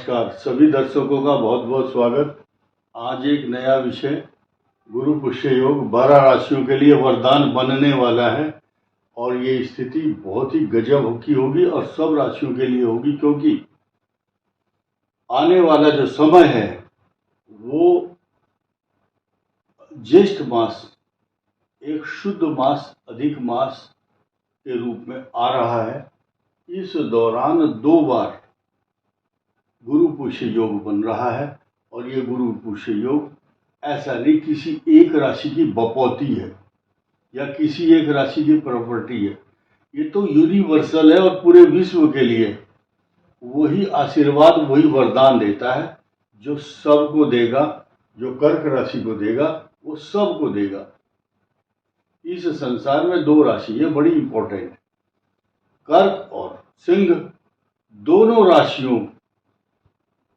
नमस्कार सभी दर्शकों का बहुत बहुत स्वागत। आज एक नया विषय गुरु पुष्य योग 12 राशियों के लिए वरदान बनने वाला है और ये स्थिति बहुत ही गजब की होगी और सब राशियों के लिए होगी, क्योंकि आने वाला जो समय है वो ज्येष्ठ मास एक शुद्ध मास अधिक मास के रूप में आ रहा है। इस दौरान 2 बार गुरु पुष्य योग बन रहा है और ये गुरु पुष्य योग ऐसा नहीं किसी एक राशि की बपौती है या किसी एक राशि की प्रॉपर्टी है, ये तो यूनिवर्सल है और पूरे विश्व के लिए वही आशीर्वाद वही वरदान देता है जो सबको देगा। जो कर्क राशि को देगा वो सबको देगा। इस संसार में 2 राशि है बड़ी इंपॉर्टेंट, कर्क और सिंह। दोनों राशियों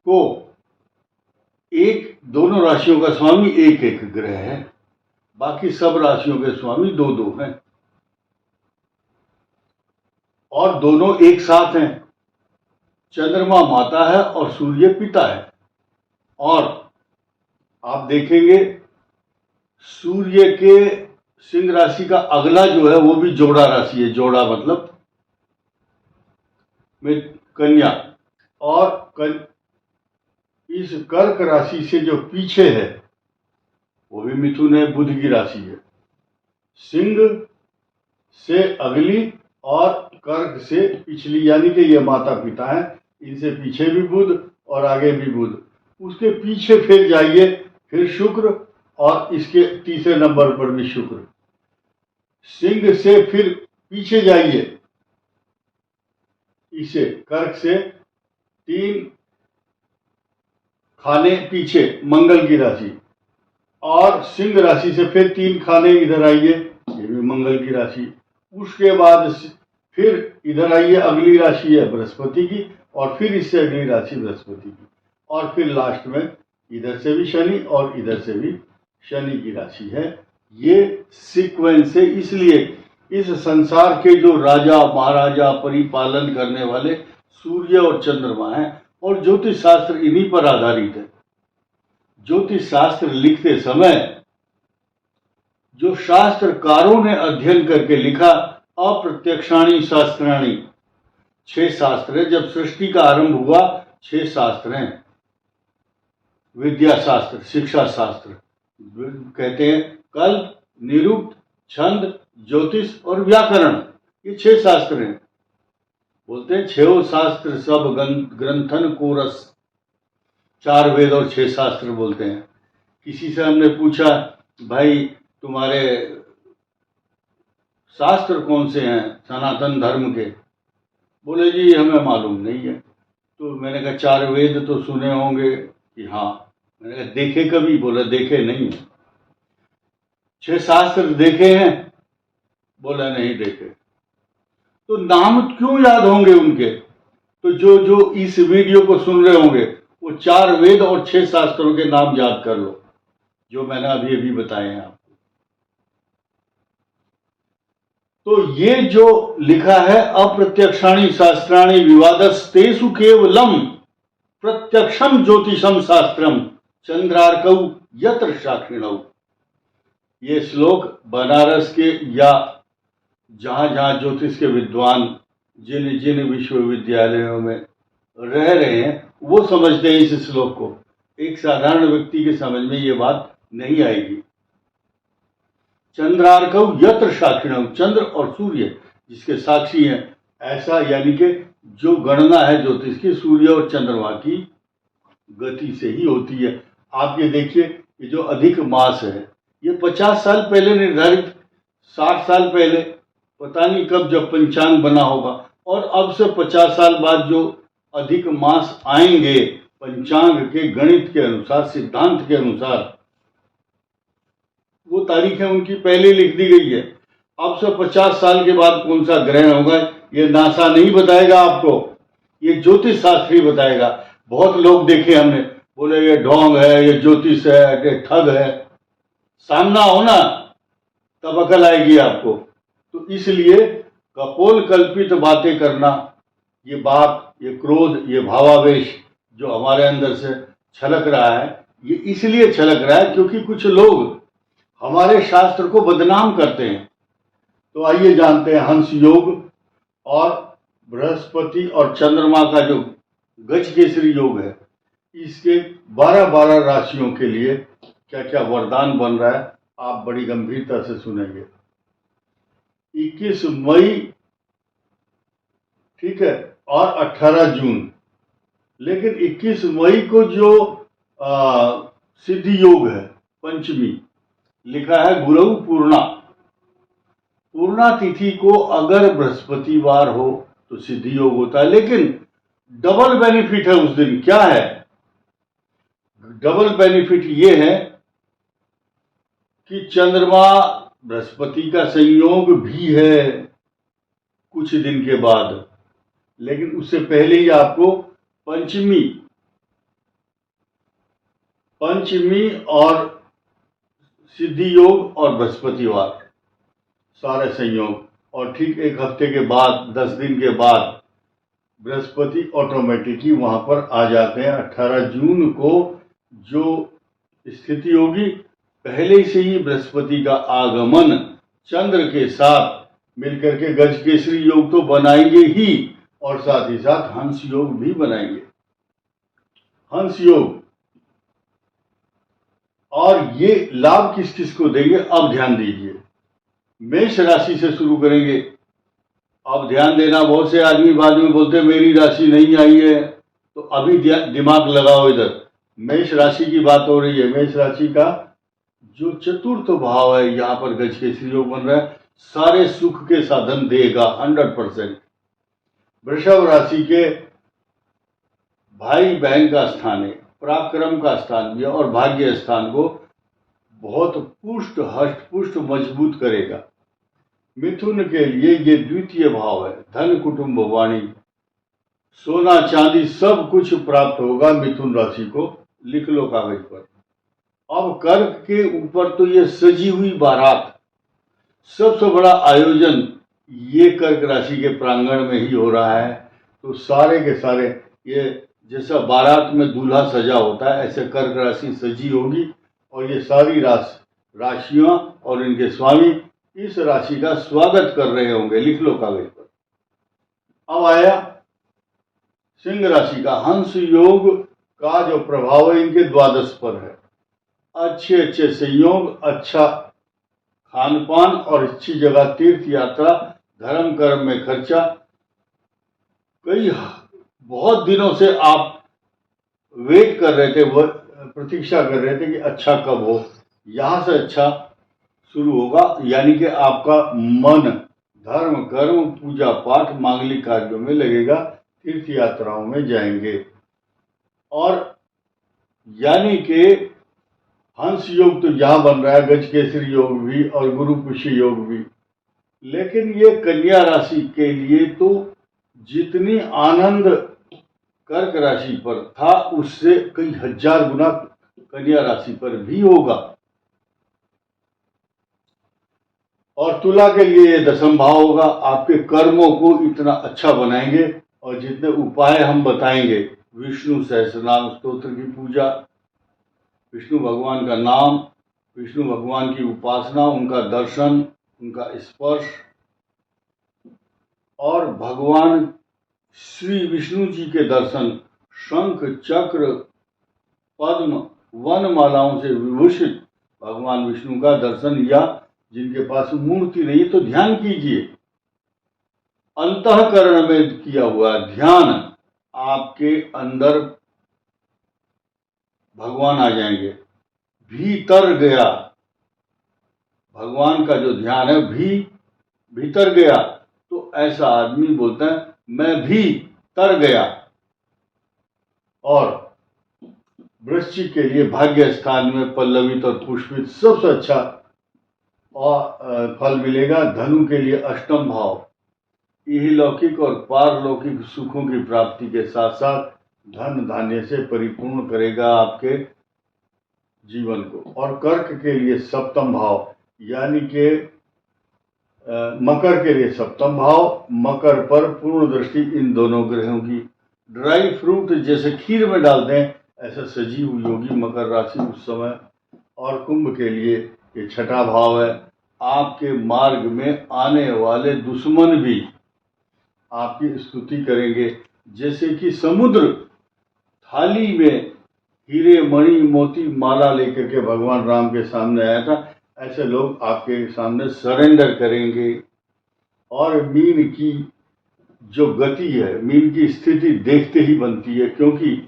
को दोनों राशियों का स्वामी एक एक ग्रह है, बाकी सब राशियों के स्वामी 2-2 हैं और दोनों एक साथ हैं। चंद्रमा माता है और सूर्य पिता है। और आप देखेंगे सूर्य के सिंह राशि का अगला जो है वो भी जोड़ा राशि है। जोड़ा मतलब में कन्या, और इस कर्क राशि से जो पीछे है वो भी मिथुन है, बुध की राशि है। सिंह से अगली और कर्क से पिछली, यानी कि ये माता पिता है, इनसे पीछे भी बुध और आगे भी बुध। उसके पीछे फिर जाइए, फिर शुक्र और इसके तीसरे नंबर पर भी शुक्र। सिंह से फिर पीछे जाइए, इसे कर्क से 3 खाने पीछे मंगल की राशि, और सिंह राशि से फिर 3 खाने इधर आइए, ये भी मंगल की राशि। उसके बाद फिर इधर आइए, अगली राशि है बृहस्पति की, और फिर इससे अगली राशि बृहस्पति की, और फिर लास्ट में इधर से भी शनि और इधर से भी शनि की राशि है। ये सीक्वेंस है। इसलिए इस संसार के जो राजा महाराजा परिपालन करने वाले सूर्य और चंद्रमा हैं, और ज्योतिष शास्त्र इन्हीं पर आधारित है। ज्योतिष शास्त्र लिखते समय जो शास्त्रकारों ने अध्ययन करके लिखा, अप्रत्यक्षाणी शास्त्राणी 6 शास्त्र है। जब सृष्टि का आरंभ हुआ 6 शास्त्र हैं। विद्या शास्त्र, शिक्षा शास्त्र कहते हैं, कल्प, निरुक्त, छंद, ज्योतिष और व्याकरण, ये 6 शास्त्र हैं। बोलते हैं 6 शास्त्र सब ग्रंथन को रस। 4 वेद और 6 शास्त्र बोलते हैं। किसी से हमने पूछा, भाई तुम्हारे शास्त्र कौन से हैं सनातन धर्म के? बोले जी हमें मालूम नहीं है। तो मैंने कहा 4 वेद तो सुने होंगे कि हाँ। मैंने कहा देखे कभी? बोला देखे नहीं है। 6 शास्त्र देखे हैं? बोला नहीं देखे। तो नाम क्यों याद होंगे उनके? तो जो इस वीडियो को सुन रहे होंगे वो 4 वेद और 6 शास्त्रों के नाम याद कर लो, जो मैंने अभी बताए हैं आपको। तो ये जो लिखा है, अप्रत्यक्षाणी शास्त्राणी विवादस्तेषु केवलम प्रत्यक्षम ज्योतिषम शास्त्रम चंद्रार्कौ यत्र साक्षिणौ। ये श्लोक बनारस के या जहाँ ज्योतिष के विद्वान जिन जिन विश्वविद्यालयों में रह रहे हैं वो समझते हैं इस श्लोक को। एक साधारण व्यक्ति के समझ में ये बात नहीं आएगी। चंद्रार्कौ यत्र साक्षिणौ, चंद्र और सूर्य जिसके साक्षी हैं, ऐसा यानी कि जो गणना है ज्योतिष की सूर्य और चंद्रमा की गति से ही होती है। आप ये देखिए, ये जो अधिक मास है ये 50 साल पहले निर्धारित, 60 साल पहले, पता नहीं कब जब पंचांग बना होगा, और अब से 50 साल बाद जो अधिक मास आएंगे पंचांग के गणित के अनुसार, सिद्धांत के अनुसार, वो तारीखें उनकी पहले लिख दी गई है। अब से 50 साल के बाद कौन सा ग्रहण होगा ये नासा नहीं बताएगा आपको, ये ज्योतिष शास्त्री बताएगा। बहुत लोग देखे हमने, बोले ये ढोंग है, ये ज्योतिष है, ये ठग है। सामना होना तब अकल आएगी आपको। तो इसलिए कपोल कल्पित बातें करना, ये बात, ये क्रोध, ये भावावेश, जो हमारे अंदर से छलक रहा है, ये इसलिए छलक रहा है क्योंकि कुछ लोग हमारे शास्त्र को बदनाम करते हैं। तो आइए जानते हैं हंस योग और बृहस्पति और चंद्रमा का जो गज केसरी योग है, इसके 12-12 राशियों के लिए क्या क्या वरदान बन रहा है, आप बड़ी गंभीरता से सुनेंगे। 21 मई, ठीक है, और 18 जून। लेकिन 21 मई को जो सिद्धि योग है, पंचमी, लिखा है गुरु पूर्णा। पूर्णा तिथि को अगर बृहस्पतिवार हो तो सिद्धि योग होता है, लेकिन डबल बेनिफिट है उस दिन। क्या है डबल बेनिफिट? ये है कि चंद्रमा बृहस्पति का संयोग भी है कुछ दिन के बाद, लेकिन उससे पहले ही आपको पंचमी और सिद्धि योग और बृहस्पतिवार सारे संयोग, और ठीक एक हफ्ते के बाद, 10 दिन के बाद बृहस्पति ऑटोमेटिकली वहां पर आ जाते हैं। 18 जून को जो स्थिति होगी, पहले से ही बृहस्पति का आगमन चंद्र के साथ मिलकर के गज केसरी योग तो बनाएंगे ही, और साथ ही साथ हंस योग भी बनाएंगे। हंस योग, और ये लाभ किस किस को देंगे, अब ध्यान दीजिए। मेष राशि से शुरू करेंगे। अब ध्यान देना, बहुत से आदमी बाद में बोलते हैं मेरी राशि नहीं आई है, तो अभी दिमाग लगाओ इधर। मेष राशि की बात हो रही है। मेष राशि का जो चतुर्थ भाव है, यहां पर गज केसरी योग बन रहा है, सारे सुख के साधन देगा 100%। वृषभ राशि के भाई बहन का स्थान है, पराक्रम का स्थान भी है, और भाग्य स्थान को बहुत पुष्ट हष्ट पुष्ट मजबूत करेगा। मिथुन के लिए ये द्वितीय भाव है, धन कुटुंब वाणी, सोना चांदी सब कुछ प्राप्त होगा मिथुन राशि को। लिख लो कागज पर। अब कर्क के ऊपर तो ये सजी हुई बारात, सबसे बड़ा आयोजन ये कर्क राशि के प्रांगण में ही हो रहा है। तो सारे के सारे, ये जैसा बारात में दूल्हा सजा होता है, ऐसे कर्क राशि सजी होगी, और ये सारी राशियां और इनके स्वामी इस राशि का स्वागत कर रहे होंगे। लिख लो कागज पर। अब आया सिंह राशि का। हंस योग का जो प्रभाव है इनके द्वादश पर है। अच्छे अच्छे संयोग, अच्छा खान पान, और अच्छी जगह तीर्थ यात्रा, धर्म कर्म में खर्चा। कई बहुत दिनों से आप वेट कर रहे थे, प्रतीक्षा कर रहे थे कि अच्छा कब हो, यहां से अच्छा शुरू होगा। यानी कि आपका मन धर्म कर्म पूजा पाठ मांगलिक कार्यों में लगेगा, तीर्थ यात्राओं में जाएंगे। और यानी कि हंस योग तो यहां बन रहा है, गज केसरी योग भी और गुरु पुष्य योग भी। लेकिन ये कन्या राशि के लिए तो जितनी आनंद कर्क राशि पर था, उससे कई हजार गुना कन्या राशि पर भी होगा। और तुला के लिए ये दशम भाव होगा, आपके कर्मों को इतना अच्छा बनाएंगे। और जितने उपाय हम बताएंगे, विष्णु सहस्रनाम स्तोत्र की पूजा, विष्णु भगवान का नाम, विष्णु भगवान की उपासना, उनका दर्शन, उनका स्पर्श, और भगवान श्री विष्णु जी के दर्शन, शंख चक्र पद्म वन मालाओं से विभूषित भगवान विष्णु का दर्शन, या जिनके पास मूर्ति नहीं तो ध्यान कीजिए। अंतःकरण में किया हुआ ध्यान, आपके अंदर भगवान आ जाएंगे। भीतर गया, भगवान का जो ध्यान है भीतर गया, तो ऐसा आदमी बोलता है मैं भी तर गया। और वृश्चिक के लिए भाग्य स्थान में पल्लवित और पुष्पित सबसे अच्छा और फल मिलेगा। धनु के लिए अष्टम भाव, इहलौकिक और पारलौकिक सुखों की प्राप्ति के साथ साथ धन धान्य से परिपूर्ण करेगा आपके जीवन को। और कर्क के लिए सप्तम भाव, यानी कि मकर के लिए सप्तम भाव, मकर पर पूर्ण दृष्टि इन दोनों ग्रहों की, ड्राई फ्रूट जैसे खीर में डालते हैं, ऐसा सजी हुई होगी मकर राशि उस समय। और कुंभ के लिए ये छठा भाव है। आपके मार्ग में आने वाले दुश्मन भी आपकी स्तुति करेंगे। जैसे कि समुद्र थाली में हीरे मणि मोती माला लेकर के भगवान राम के सामने आया था, ऐसे लोग आपके सामने सरेंडर करेंगे। और मीन की जो गति है, मीन की स्थिति देखते ही बनती है, क्योंकि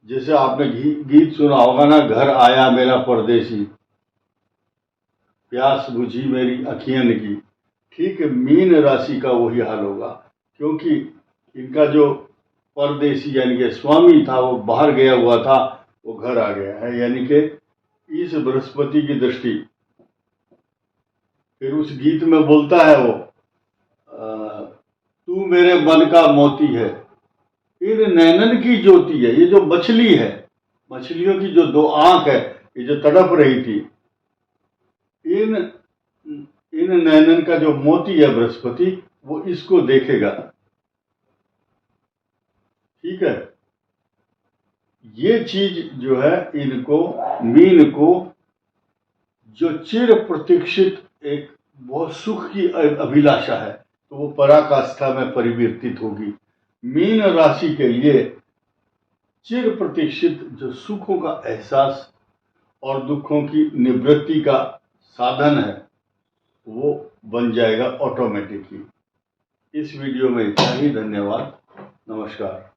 जैसे आपने गीत सुना होगा ना, घर आया मेरा परदेसी, प्यास बुझी मेरी अखियन की। ठीक है, मीन राशि का वही हाल होगा, क्योंकि इनका जो परदेसी यानी कि स्वामी था वो बाहर गया हुआ था, वो घर आ गया है, यानी कि इस बृहस्पति की दृष्टि। फिर उस गीत में बोलता है वो, तू मेरे मन का मोती है, इन नैनन की ज्योति है। ये जो मछली है, मछलियों की जो दो आंख है, ये जो तड़प रही थी, इन नैनन का जो मोती है बृहस्पति, वो इसको देखेगा। ठीक है, ये चीज जो है इनको, मीन को, जो चिर प्रतीक्षित एक बहुत सुख की अभिलाषा है, तो वो पराकाष्ठा में परिवर्तित होगी। मीन राशि के लिए चिर प्रतीक्षित जो सुखों का एहसास और दुखों की निवृत्ति का साधन है, वो बन जाएगा ऑटोमेटिकली। इस वीडियो में इतना ही। धन्यवाद, नमस्कार।